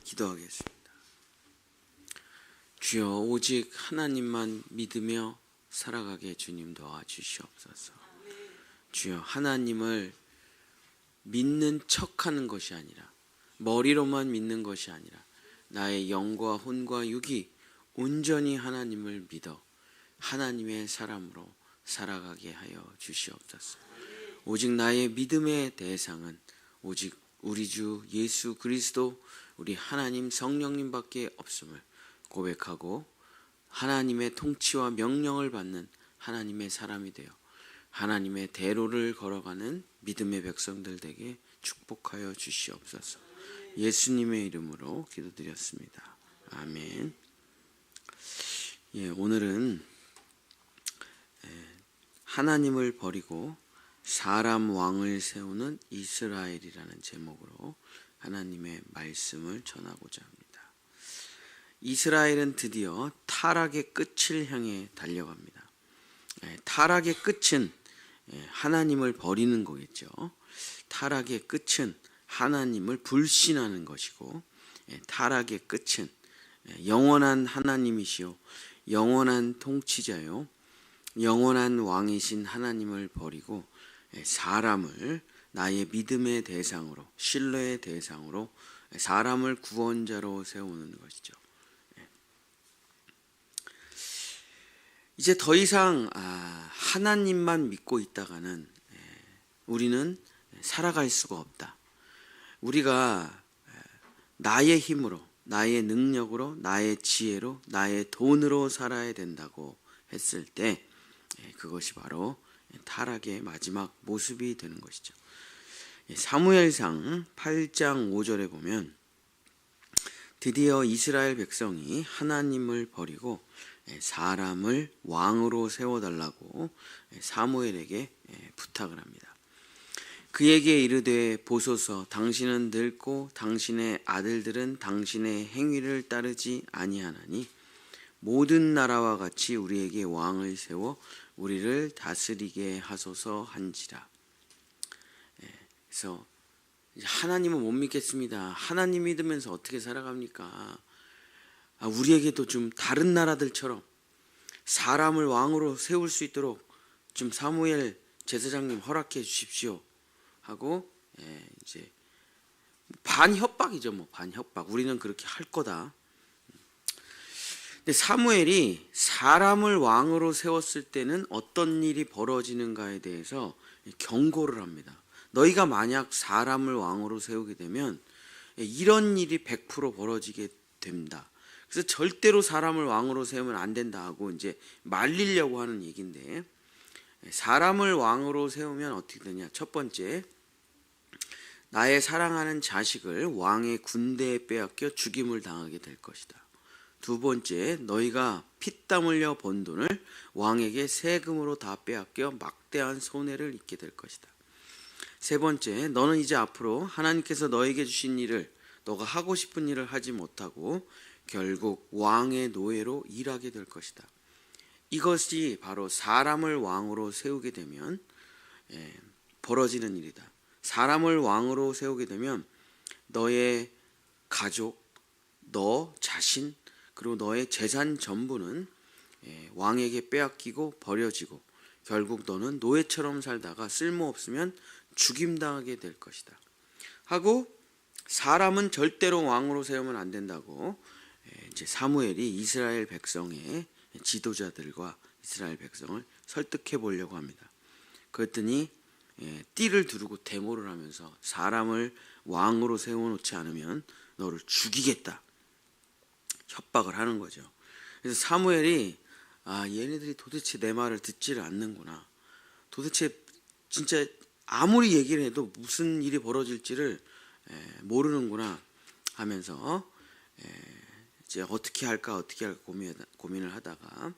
기도하겠습니다. 주여, 오직 하나님만 믿으며 살아가게 주님 도와주시옵소서. 주여, 하나님을 믿는 척하는 것이 아니라, 머리로만 믿는 것이 아니라 나의 영과 혼과 육이 온전히 하나님을 믿어 하나님의 사람으로 살아가게 하여 주시옵소서. 오직 나의 믿음의 대상은 오직 우리 주 예수 그리스도, 우리 하나님 성령님밖에 없음을 고백하고 하나님의 통치와 명령을 받는 하나님의 사람이 되어 하나님의 대로를 걸어가는 믿음의 백성들 되게 축복하여 주시옵소서. 예수님의 이름으로 기도드렸습니다. 아멘. 오늘은 하나님을 버리고 사람 왕을 세우는 이스라엘이라는 제목으로 하나님의 말씀을 전하고자 합니다. 이스라엘은 드디어 타락의 끝을 향해 달려갑니다. 타락의 끝은 하나님을 버리는 거겠죠. 타락의 끝은 하나님을 불신하는 것이고, 타락의 끝은 영원한 하나님이시요 영원한 통치자요 영원한 왕이신 하나님을 버리고 사람을 나의 믿음의 대상으로, 신뢰의 대상으로 사람을 구원자로 세우는 것이죠. 이제 더 이상 하나님만 믿고 있다가는 우리는 살아갈 수가 없다. 우리가 나의 힘으로, 나의 능력으로, 나의 지혜로, 나의 돈으로 살아야 된다고 했을 때 그것이 바로 타락의 마지막 모습이 되는 것이죠. 사무엘상 8장 5절에 보면 드디어 이스라엘 백성이 하나님을 버리고 사람을 왕으로 세워달라고 사무엘에게 부탁을 합니다. 그에게 이르되 보소서, 당신은 늙고 당신의 아들들은 당신의 행위를 따르지 아니하나니 모든 나라와 같이 우리에게 왕을 세워 우리를 다스리게 하소서 한지라. 그래서 하나님은 못 믿겠습니다. 하나님 믿으면서 어떻게 살아갑니까? 우리에게도 좀 다른 나라들처럼 사람을 왕으로 세울 수 있도록 좀 사무엘 제사장님 허락해 주십시오 하고 이제 반협박이죠. 반협박. 우리는 그렇게 할 거다. 근데 사무엘이 사람을 왕으로 세웠을 때는 어떤 일이 벌어지는가에 대해서 경고를 합니다. 너희가 만약 사람을 왕으로 세우게 되면 이런 일이 100% 벌어지게 됩니다. 그래서 절대로 사람을 왕으로 세우면 안 된다 하고 이제 말리려고 하는 얘기인데, 사람을 왕으로 세우면 어떻게 되냐? 첫 번째, 나의 사랑하는 자식을 왕의 군대에 빼앗겨 죽임을 당하게 될 것이다. 두 번째, 너희가 피땀 흘려 번 돈을 왕에게 세금으로 다 빼앗겨 막대한 손해를 입게 될 것이다. 세 번째, 너는 이제 앞으로 하나님께서 너에게 주신 일을, 너가 하고 싶은 일을 하지 못하고 결국 왕의 노예로 일하게 될 것이다. 이것이 바로 사람을 왕으로 세우게 되면 벌어지는 일이다. 사람을 왕으로 세우게 되면 너의 가족, 너 자신, 그리고 너의 재산 전부는 왕에게 빼앗기고 버려지고 결국 너는 노예처럼 살다가 쓸모없으면 죽임당하게 될 것이다 하고, 사람은 절대로 왕으로 세우면 안 된다고 이제 사무엘이 이스라엘 백성의 지도자들과 이스라엘 백성을 설득해 보려고 합니다. 그랬더니 띠를 두르고 데모를 하면서 사람을 왕으로 세워놓지 않으면 너를 죽이겠다 협박을 하는 거죠. 그래서 사무엘이 얘네들이 도대체 내 말을 듣지를 않는구나. 도대체 진짜 아무리 얘기를 해도 무슨 일이 벌어질지를 모르는구나 하면서 이제 어떻게 할까 고민을 하다가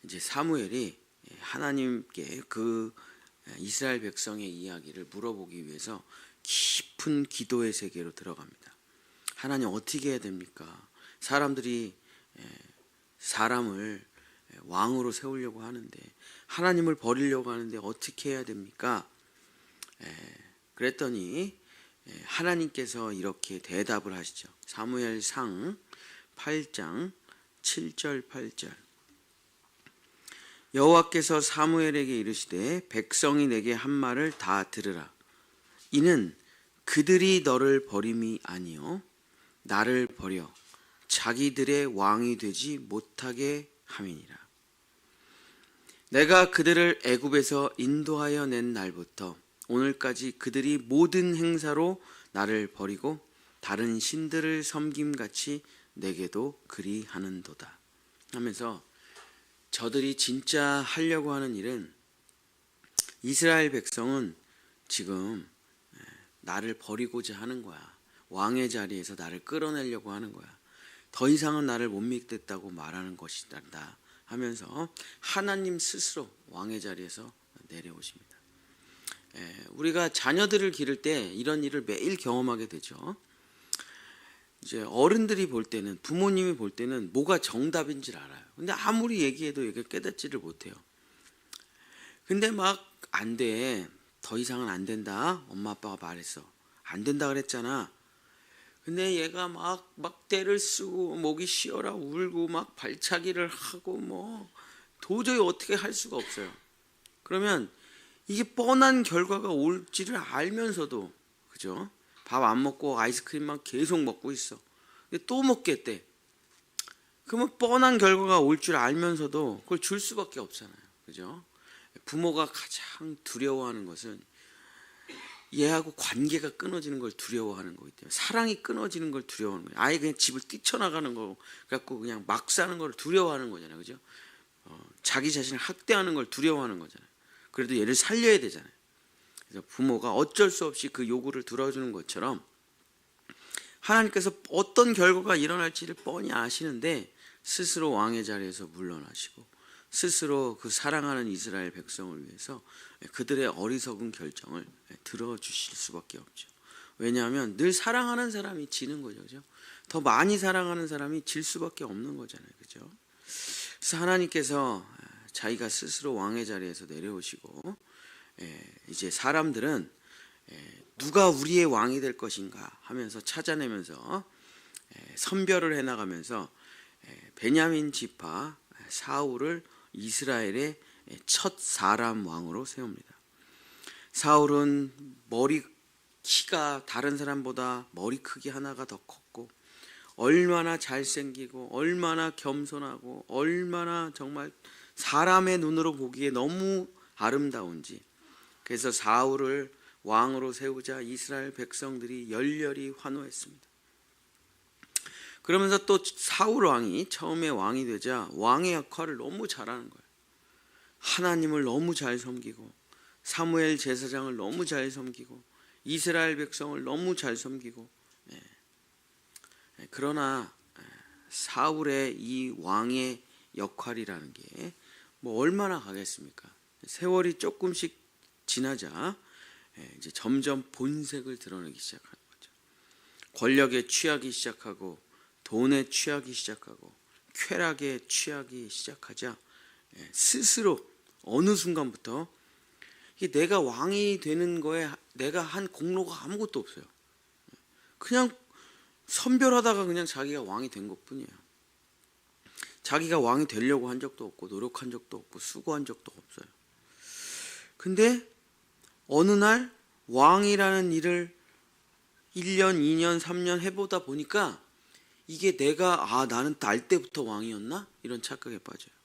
이제 사무엘이 하나님께 그 이스라엘 백성의 이야기를 물어보기 위해서 깊은 기도의 세계로 들어갑니다. 하나님, 어떻게 해야 됩니까? 사람들이 사람을 왕으로 세우려고 하는데, 하나님을 버리려고 하는데 어떻게 해야 됩니까? 그랬더니 하나님께서 이렇게 대답을 하시죠. 사무엘상 8장 7절 8절. 여호와께서 사무엘에게 이르시되 백성이 내게 한 말을 다 들으라. 이는 그들이 너를 버림이 아니요 나를 버려 자기들의 왕이 되지 못하게 함이니라. 내가 그들을 애굽에서 인도하여 낸 날부터 오늘까지 그들이 모든 행사로 나를 버리고 다른 신들을 섬김같이 내게도 그리하는도다 하면서 저들이 진짜 하려고 하는 일은 이스라엘 백성은 지금 나를 버리고자 하는 거야. 왕의 자리에서 나를 끌어내려고 하는 거야. 더 이상은 나를 못 믿겠다고 말하는 것이다 하면서 하나님 스스로 왕의 자리에서 내려오십니다. 우리가 자녀들을 기를 때 이런 일을 매일 경험하게 되죠. 이제 어른들이 볼 때는, 부모님이 볼 때는 뭐가 정답인 줄 알아요. 근데 아무리 얘기해도 이게 깨닫지를 못해요. 근데 막 안 돼. 더 이상은 안 된다. 엄마 아빠가 말했어. 안 된다 그랬잖아. 근데 얘가 막 떼를 쓰고 목이 쉬어라 울고 막 발차기를 하고 뭐 도저히 어떻게 할 수가 없어요. 그러면 이게 뻔한 결과가 올지를 알면서도, 그죠? 밥 안 먹고 아이스크림만 계속 먹고 있어. 근데 또 먹겠대. 그러면 뻔한 결과가 올 줄 알면서도 그걸 줄 수밖에 없잖아요. 그죠? 부모가 가장 두려워하는 것은 얘하고 관계가 끊어지는 걸 두려워하는 거기 때문에, 사랑이 끊어지는 걸 두려워하는 거예요. 아예 그냥 집을 뛰쳐나가는 거 갖고 그냥 막 사는 걸 두려워하는 거잖아요. 그죠? 자기 자신을 학대하는 걸 두려워하는 거잖아요. 그래도 얘를 살려야 되잖아요. 그래서 부모가 어쩔 수 없이 그 요구를 들어주는 것처럼 하나님께서 어떤 결과가 일어날지를 뻔히 아시는데 스스로 왕의 자리에서 물러나시고 스스로 그 사랑하는 이스라엘 백성을 위해서 그들의 어리석은 결정을 들어주실 수밖에 없죠. 왜냐하면 늘 사랑하는 사람이 지는 거죠. 그죠? 더 많이 사랑하는 사람이 질 수밖에 없는 거잖아요. 그죠? 그래서 하나님께서 자기가 스스로 왕의 자리에서 내려오시고 이제 사람들은 누가 우리의 왕이 될 것인가 하면서 찾아내면서 선별을 해나가면서 베냐민 지파 사울을 이스라엘의 첫 사람 왕으로 세웁니다. 사울은 머리 키가 다른 사람보다 머리 크기 하나가 더 컸고 얼마나 잘생기고 얼마나 겸손하고 얼마나 정말 사람의 눈으로 보기에 너무 아름다운지, 그래서 사울을 왕으로 세우자 이스라엘 백성들이 열렬히 환호했습니다. 그러면서 또 사울 왕이 처음에 왕이 되자 왕의 역할을 너무 잘하는 거예요. 하나님을 너무 잘 섬기고 사무엘 제사장을 너무 잘 섬기고 이스라엘 백성을 너무 잘 섬기고, 그러나 사울의 이 왕의 역할이라는 게 뭐 얼마나 가겠습니까? 세월이 조금씩 지나자 이제 점점 본색을 드러내기 시작하는 거죠. 권력에 취하기 시작하고 돈에 취하기 시작하고 쾌락에 취하기 시작하자 스스로 어느 순간부터 이게 내가 왕이 되는 거에 내가 한 공로가 아무것도 없어요. 그냥 선별하다가 그냥 자기가 왕이 된 것뿐이에요. 자기가 왕이 되려고 한 적도 없고 노력한 적도 없고 수고한 적도 없어요. 근데 어느 날 왕이라는 일을 1년, 2년, 3년 해보다 보니까 이게 내가 나는 날 때부터 왕이었나? 이런 착각에 빠져요.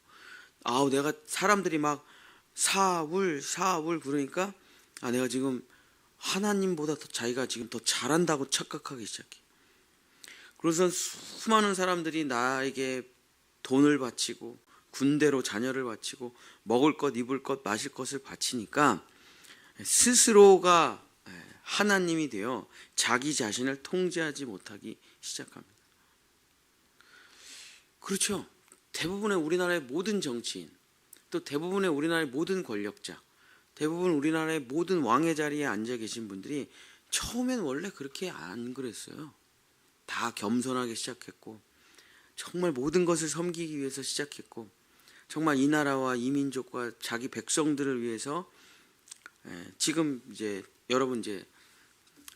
내가 사람들이 막 사울 그러니까 내가 지금 하나님보다 더 자기가 지금 더 잘한다고 착각하기 시작해. 그래서 수많은 사람들이 나에게 돈을 바치고 군대로 자녀를 바치고 먹을 것, 입을 것, 마실 것을 바치니까 스스로가 하나님이 되어 자기 자신을 통제하지 못하기 시작합니다. 그렇죠. 대부분의 우리나라의 모든 정치인, 또 대부분의 우리나라의 모든 권력자, 대부분 우리나라의 모든 왕의 자리에 앉아 계신 분들이 처음엔 원래 그렇게 안 그랬어요. 다 겸손하게 시작했고 정말 모든 것을 섬기기 위해서 시작했고 정말 이 나라와 이 민족과 자기 백성들을 위해서 지금 이제 여러분 이제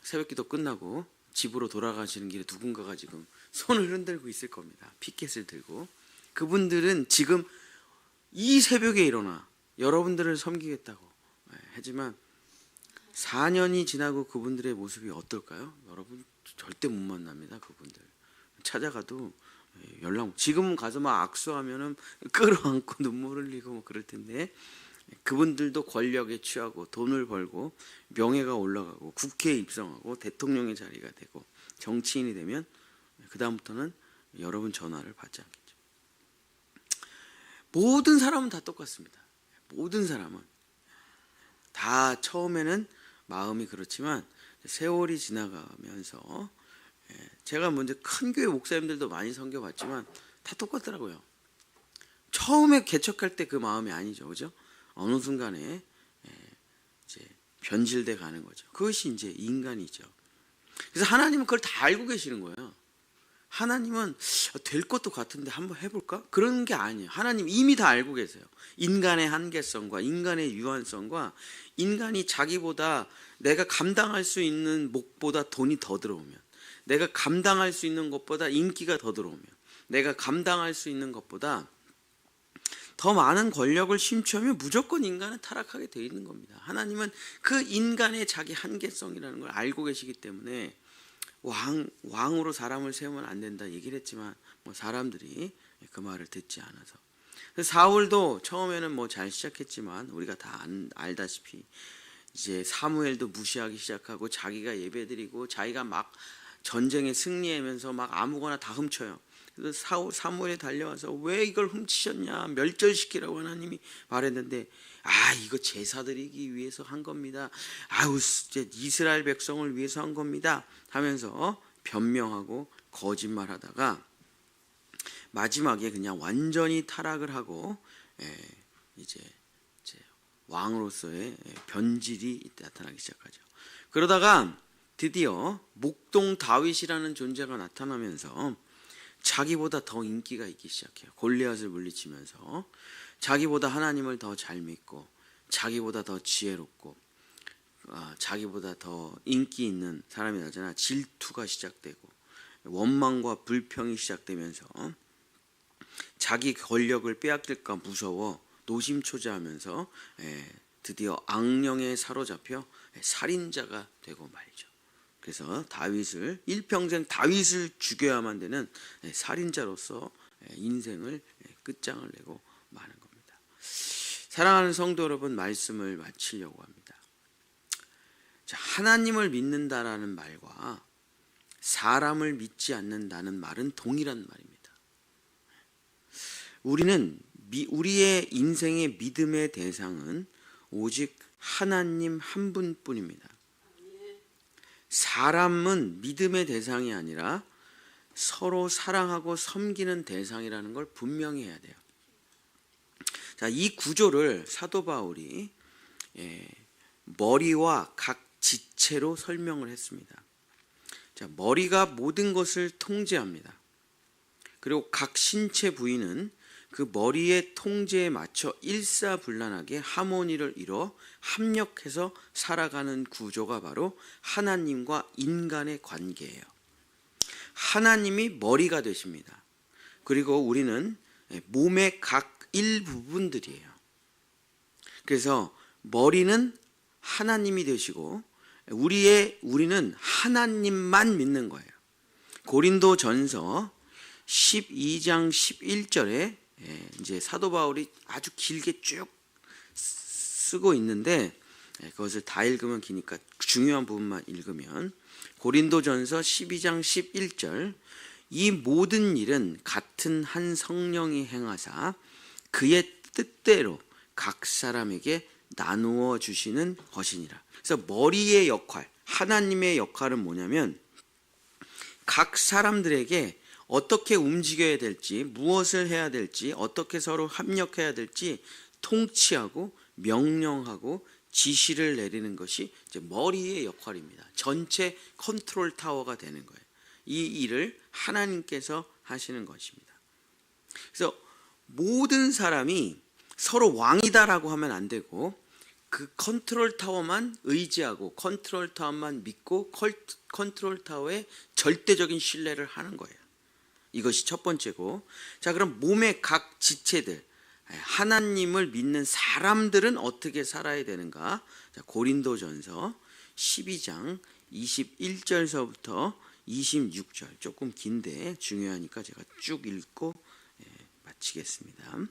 새벽기도 끝나고 집으로 돌아가시는 길에 누군가가 지금 손을 흔들고 있을 겁니다. 피켓을 들고. 그분들은 지금 이 새벽에 일어나 여러분들을 섬기겠다고. 하지만 4년이 지나고 그분들의 모습이 어떨까요? 여러분 절대 못 만납니다. 그분들 찾아가도 연락. 지금은 가서 막 악수하면은 끌어안고 눈물 흘리고 뭐 그럴 텐데, 그분들도 권력에 취하고 돈을 벌고 명예가 올라가고 국회에 입성하고 대통령의 자리가 되고 정치인이 되면 그 다음부터는 여러분 전화를 받지 않겠죠. 모든 사람은 다 똑같습니다. 모든 사람은 다 처음에는 마음이 그렇지만 세월이 지나가면서, 제가 먼저 큰 교회 목사님들도 많이 섬겨봤지만 다 똑같더라고요. 처음에 개척할 때 그 마음이 아니죠, 그죠? 어느 순간에 이제 변질돼 가는 거죠. 그것이 이제 인간이죠. 그래서 하나님은 그걸 다 알고 계시는 거예요. 하나님은 될 것도 같은데 한번 해볼까? 그런 게 아니에요. 하나님 이미 다 알고 계세요. 인간의 한계성과 인간의 유한성과 인간이 자기보다 내가 감당할 수 있는 몫보다 돈이 더 들어오면, 내가 감당할 수 있는 것보다 인기가 더 들어오면, 내가 감당할 수 있는 것보다 더 많은 권력을 심취하면 무조건 인간은 타락하게 되어 있는 겁니다. 하나님은 그 인간의 자기 한계성이라는 걸 알고 계시기 때문에 왕으로 사람을 세우면 안 된다 얘기를 했지만 뭐 사람들이 그 말을 듣지 않아서. 사울도 처음에는 뭐 잘 시작했지만 우리가 다 알다시피 이제 사무엘도 무시하기 시작하고 자기가 예배드리고 자기가 막 전쟁에 승리하면서 막 아무거나 다 훔쳐요. 그래서 사무엘이 달려와서 왜 이걸 훔치셨냐, 멸절시키라고 하나님이 말했는데, 이거 제사 드리기 위해서 한 겁니다. 이스라엘 백성을 위해서 한 겁니다 하면서 변명하고 거짓말하다가 마지막에 그냥 완전히 타락을 하고 이제 왕으로서의 변질이 나타나기 시작하죠. 그러다가 드디어 목동 다윗이라는 존재가 나타나면서 자기보다 더 인기가 있기 시작해요. 골리앗을 물리치면서 자기보다 하나님을 더 잘 믿고 자기보다 더 지혜롭고 자기보다 더 인기 있는 사람이 나잖아. 질투가 시작되고 원망과 불평이 시작되면서 자기 권력을 빼앗길까 무서워 노심초사하면서 드디어 악령에 사로잡혀 살인자가 되고 말이죠. 그래서 다윗을 일평생 다윗을 죽여야만 되는 살인자로서 인생을 끝장을 내고 마는 겁니다. 사랑하는 성도 여러분, 말씀을 마치려고 합니다. 하나님을 믿는다라는 말과 사람을 믿지 않는다는 말은 동일한 말입니다. 우리의 인생의 믿음의 대상은 오직 하나님 한 분뿐입니다. 사람은 믿음의 대상이 아니라 서로 사랑하고 섬기는 대상이라는 걸 분명히 해야 돼요. 이 구조를 사도 바울이 머리와 각 지체로 설명을 했습니다. 머리가 모든 것을 통제합니다. 그리고 각 신체 부위는 그 머리의 통제에 맞춰 일사불란하게 하모니를 이뤄 합력해서 살아가는 구조가 바로 하나님과 인간의 관계예요. 하나님이 머리가 되십니다. 그리고 우리는 몸의 각 일부분들이에요. 그래서 머리는 하나님이 되시고 우리는 하나님만 믿는 거예요. 고린도전서 12장 11절에 이제 사도 바울이 아주 길게 쭉 쓰고 있는데, 그것을 다 읽으면 기니까 중요한 부분만 읽으면, 고린도전서 12장 11절, 이 모든 일은 같은 한 성령이 행하사 그의 뜻대로 각 사람에게 나누어 주시는 것이니라. 그래서 머리의 역할, 하나님의 역할은 뭐냐면 각 사람들에게 어떻게 움직여야 될지, 무엇을 해야 될지, 어떻게 서로 합력해야 될지 통치하고 명령하고 지시를 내리는 것이 이제 머리의 역할입니다. 전체 컨트롤 타워가 되는 거예요. 이 일을 하나님께서 하시는 것입니다. 그래서 모든 사람이 서로 왕이다라고 하면 안 되고 그 컨트롤 타워만 의지하고 컨트롤 타워만 믿고 컨트롤 타워에 절대적인 신뢰를 하는 거예요. 이것이 첫 번째고, 자, 그럼 몸의 각 지체들, 하나님을 믿는 사람들은 어떻게 살아야 되는가? 자, 고린도전서 12장 21절서부터 26절, 조금 긴데 중요하니까 제가 쭉 읽고 마치겠습니다.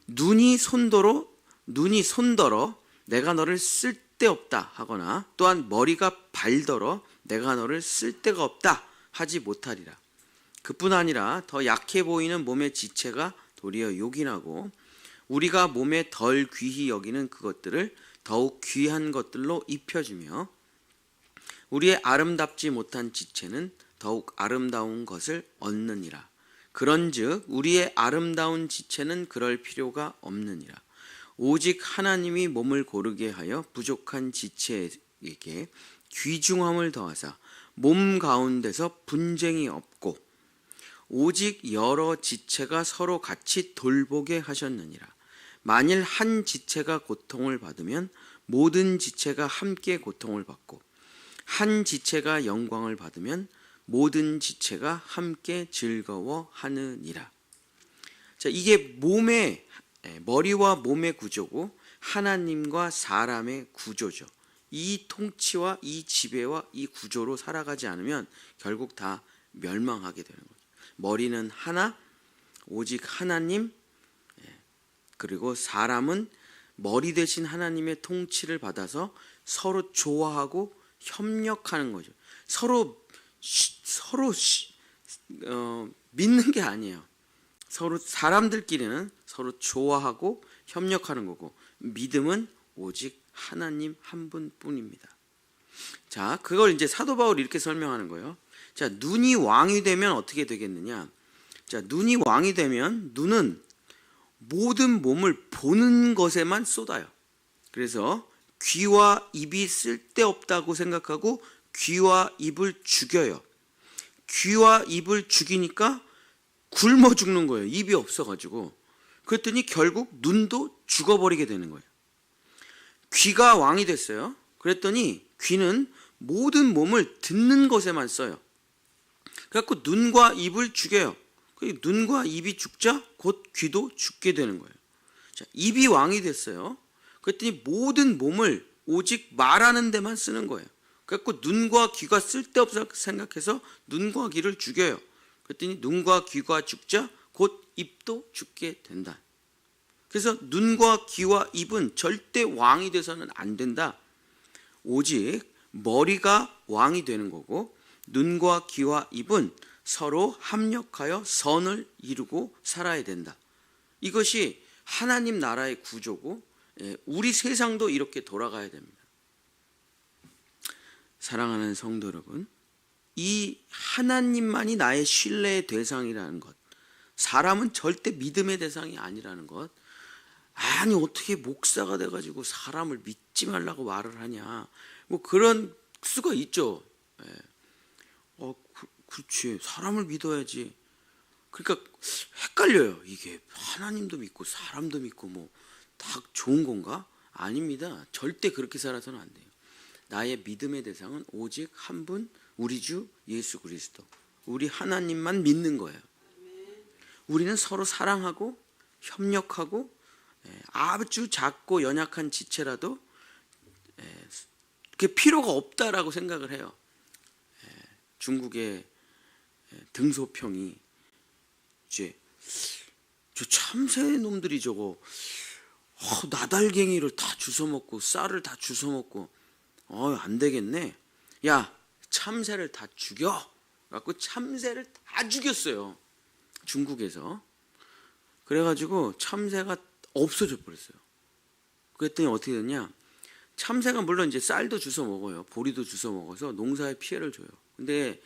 눈이 손더러 내가 너를 쓸데없다 하거나, 또한 머리가 발더러 내가 너를 쓸데가 없다 하지 못하리라. 그뿐 아니라 더 약해 보이는 몸의 지체가 도리어 요긴하고, 우리가 몸에 덜 귀히 여기는 그것들을 더욱 귀한 것들로 입혀주며, 우리의 아름답지 못한 지체는 더욱 아름다운 것을 얻느니라. 그런즉 우리의 아름다운 지체는 그럴 필요가 없느니라. 오직 하나님이 몸을 고르게 하여 부족한 지체에게 귀중함을 더하사 몸 가운데서 분쟁이 없고, 오직 여러 지체가 서로 같이 돌보게 하셨느니라. 만일 한 지체가 고통을 받으면 모든 지체가 함께 고통을 받고, 한 지체가 영광을 받으면 모든 지체가 함께 즐거워하느니라. 자, 이게 머리와 몸의 구조고 하나님과 사람의 구조죠. 이 통치와 이 지배와 이 구조로 살아가지 않으면 결국 다 멸망하게 되는 거죠. 머리는 하나, 오직 하나님, 그리고 사람은 머리 대신 하나님의 통치를 받아서 서로 좋아하고 협력하는 거죠. 서로 믿는 게 아니에요. 서로 사람들끼리는 서로 좋아하고 협력하는 거고, 믿음은 오직 하나님 한 분뿐입니다. 자, 그걸 이제 사도 바울이 이렇게 설명하는 거예요. 자, 눈이 왕이 되면 어떻게 되겠느냐? 자, 눈이 왕이 되면 눈은 모든 몸을 보는 것에만 쏟아요. 그래서 귀와 입이 쓸데없다고 생각하고 귀와 입을 죽여요. 귀와 입을 죽이니까 굶어 죽는 거예요. 입이 없어가지고. 그랬더니 결국 눈도 죽어버리게 되는 거예요. 귀가 왕이 됐어요. 그랬더니 귀는 모든 몸을 듣는 것에만 써요. 그래갖고 눈과 입을 죽여요. 눈과 입이 죽자 곧 귀도 죽게 되는 거예요. 자, 입이 왕이 됐어요. 그랬더니 모든 몸을 오직 말하는 데만 쓰는 거예요. 그래갖고 눈과 귀가 쓸데없어 생각해서 눈과 귀를 죽여요. 그랬더니 눈과 귀가 죽자 곧 입도 죽게 된다. 그래서 눈과 귀와 입은 절대 왕이 돼서는 안 된다. 오직 머리가 왕이 되는 거고, 눈과 귀와 입은 서로 합력하여 선을 이루고 살아야 된다. 이것이 하나님 나라의 구조고, 우리 세상도 이렇게 돌아가야 됩니다. 사랑하는 성도 여러분, 이 하나님만이 나의 신뢰의 대상이라는 것, 사람은 절대 믿음의 대상이 아니라는 것. 아니, 어떻게 목사가 돼가지고 사람을 믿지 말라고 말을 하냐, 뭐 그런 수가 있죠. 그렇지, 사람을 믿어야지. 그러니까 헷갈려요. 이게 하나님도 믿고 사람도 믿고 뭐 다 좋은 건가? 아닙니다. 절대 그렇게 살아서는 안 돼요. 나의 믿음의 대상은 오직 한 분, 우리 주 예수 그리스도, 우리 하나님만 믿는 거예요. 우리는 서로 사랑하고 협력하고, 아주 작고 연약한 지체라도 그게 필요가 없다라고 생각을 해요. 중국의 등소평이 이제 저 참새 놈들이 저거 나달갱이를 다 주워먹고 쌀을 다 주워먹고, 안 되겠네. 야, 참새를 다 죽여. 갖고 참새를 다 죽였어요. 중국에서. 그래가지고 참새가 없어져 버렸어요. 그랬더니 어떻게 됐냐? 참새가 물론 이제 쌀도 주워 먹어요. 보리도 주워 먹어서 농사에 피해를 줘요. 근데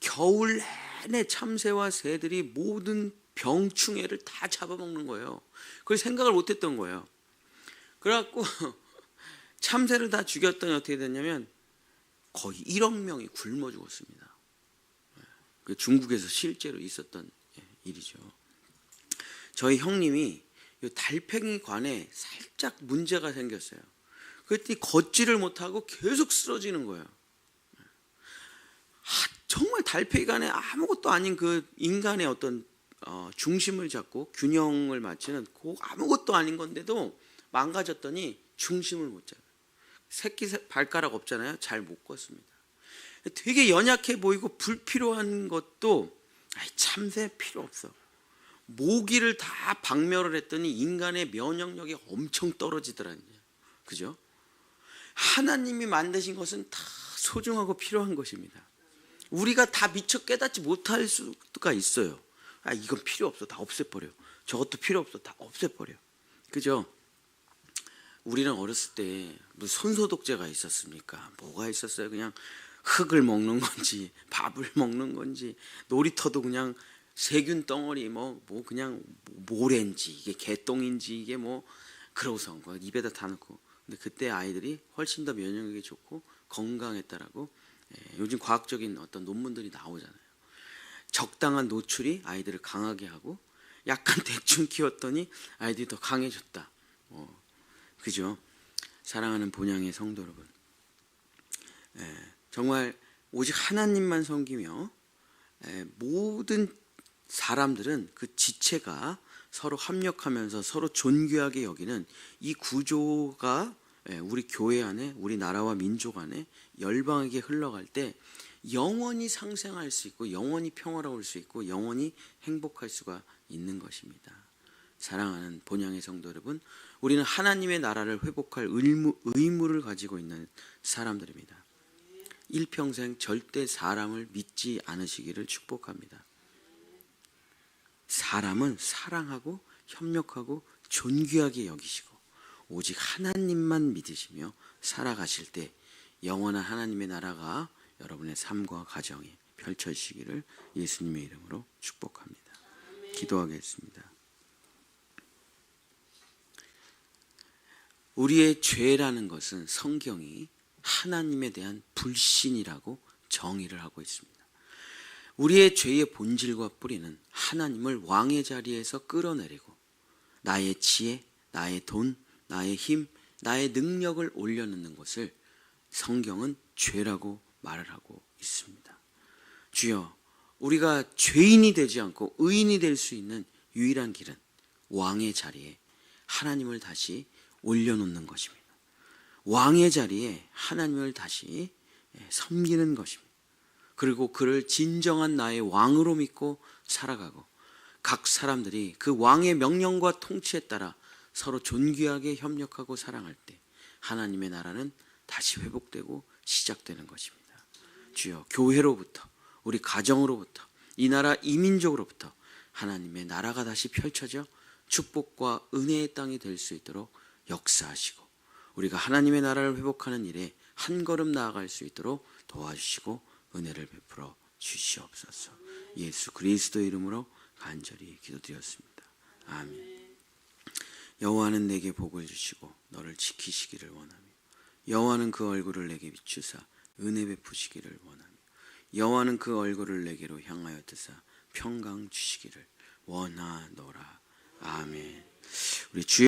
겨울 내내 참새와 새들이 모든 병충해를 다 잡아먹는 거예요. 그걸 생각을 못했던 거예요. 그래갖고 참새를 다 죽였더니 어떻게 됐냐면 거의 1억 명이 굶어 죽었습니다. 중국에서 실제로 있었던 일이죠. 저희 형님이 이 달팽이관에 살짝 문제가 생겼어요. 그랬더니 걷지를 못하고 계속 쓰러지는 거예요. 정말 달팽이간에 아무것도 아닌 그 인간의 어떤 중심을 잡고 균형을 맞추는 그 아무것도 아닌 건데도 망가졌더니 중심을 못 잡아요. 새끼 발가락 없잖아요. 잘 못 걷습니다. 되게 연약해 보이고 불필요한 것도 참새 필요 없어. 모기를 다 박멸을 했더니 인간의 면역력이 엄청 떨어지더라고요. 그죠? 하나님이 만드신 것은 다 소중하고 필요한 것입니다. 우리가 다 미처 깨닫지 못할 수가 있어요. 이건 필요 없어. 다 없애버려. 저것도 필요 없어. 다 없애버려. 그죠? 우리는 어렸을 때 무슨 손소독제가 있었습니까? 뭐가 있었어요? 그냥 흙을 먹는 건지 밥을 먹는 건지 놀이터도 그냥 세균 덩어리 뭐 그냥 모래인지 이게 개똥인지 이게 뭐 그러고서 입에다 다 넣고. 근데 그때 아이들이 훨씬 더 면역력이 좋고 건강했다라고 요즘 과학적인 어떤 논문들이 나오잖아요. 적당한 노출이 아이들을 강하게 하고 약간 대충 키웠더니 아이들이 더 강해졌다. 그죠? 사랑하는 본향의 성도 여러분, 정말 오직 하나님만 섬기며 모든 사람들은 그 지체가 서로 합력하면서 서로 존귀하게 여기는 이 구조가 우리 교회 안에 우리 나라와 민족 안에 열방에게 흘러갈 때 영원히 상생할 수 있고 영원히 평화로울 수 있고 영원히 행복할 수가 있는 것입니다. 사랑하는 본향의 성도 여러분, 우리는 하나님의 나라를 회복할 의무를 가지고 있는 사람들입니다. 일평생 절대 사람을 믿지 않으시기를 축복합니다. 사람은 사랑하고 협력하고 존귀하게 여기시고 오직 하나님만 믿으시며 살아가실 때 영원한 하나님의 나라가 여러분의 삶과 가정에 펼쳐지시기를 예수님의 이름으로 축복합니다. 기도하겠습니다. 우리의 죄라는 것은 성경이 하나님에 대한 불신이라고 정의를 하고 있습니다. 우리의 죄의 본질과 뿌리는 하나님을 왕의 자리에서 끌어내리고 나의 지혜, 나의 돈, 나의 힘, 나의 능력을 올려놓는 것을 성경은 죄라고 말을 하고 있습니다. 주여, 우리가 죄인이 되지 않고 의인이 될 수 있는 유일한 길은 왕의 자리에 하나님을 다시 올려놓는 것입니다. 왕의 자리에 하나님을 다시 섬기는 것입니다. 그리고 그를 진정한 나의 왕으로 믿고 살아가고 각 사람들이 그 왕의 명령과 통치에 따라 서로 존귀하게 협력하고 사랑할 때 하나님의 나라는 다시 회복되고 시작되는 것입니다. 주여, 교회로부터 우리 가정으로부터 이 나라 이민족으로부터 하나님의 나라가 다시 펼쳐져 축복과 은혜의 땅이 될 수 있도록 역사하시고 우리가 하나님의 나라를 회복하는 일에 한 걸음 나아갈 수 있도록 도와주시고 은혜를 베풀어 주시옵소서. 예수 그리스도의 이름으로 간절히 기도드렸습니다. 아멘. 여호와는 내게 복을 주시고 너를 지키시기를 원하며 여호와는 그 얼굴을 내게 비추사 은혜 베푸시기를 원하며 여호와는 그 얼굴을 내게로 향하여 드사 평강 주시기를 원하노라. 아멘. 우리 주의